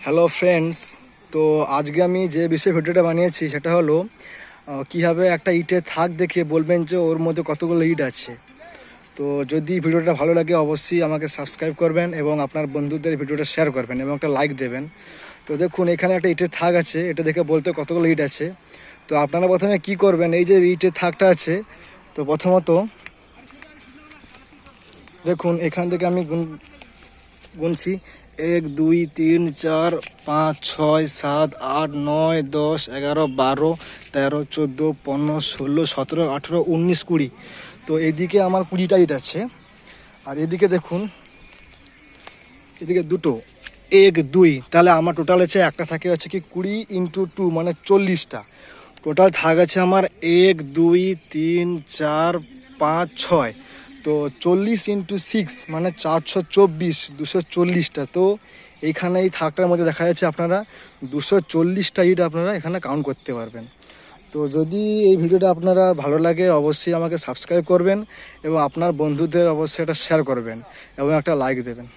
Hello friends, তো আজকে আমি যে বিষয়ে ভিডিওটা বানিয়েছি সেটা হলো কীভাবে একটা ইটের থাক দেখে বলবেন যে ওর মধ্যে কতগুলো ইট আছে। তো যদি ভিডিওটা ভালো লাগে অবশ্যই আমাকে সাবস্ক্রাইব করবেন এবং আপনার বন্ধুদের ভিডিওটা শেয়ার করবেন এবং একটা লাইক দেবেন। তো দেখুন এখানে একটা ইটের থাক আছে, এটা দেখে বলতে কতগুলো ইট আছে। তো আপনারা প্রথমে কি করবেন, এই যে ইটের থাকটা আছে, তো প্রথমত দেখুন এখান থেকে আমি গুনছি 1 2 3 4 5 6 7 8 9 10 11 12 13 14 15 16 17 18 19 20। তো এদিকে আমার 20টা ইট আছে। আর এদিকে দেখুন, এদিকে দুটো 1 2, তাহলে আমার টোটাল আছে একটা থাকে হচ্ছে কি 20 × 2 মানে 40টা। টোটাল থাক আছে আমার 1 2 3 4 5 6। তো 40 × 6 মানে 424, 240টা। তো এইখানে এই থাকটার মধ্যে দেখা যাচ্ছে আপনারা 240টা ইট আপনারা এখানে কাউন্ট করতে পারবেন। তো যদি এই ভিডিওটা আপনারা ভালো লাগে অবশ্যই আমাকে সাবস্ক্রাইব করবেন এবং আপনার বন্ধুদের অবশ্যই এটা শেয়ার করবেন এবং একটা লাইক দেবেন।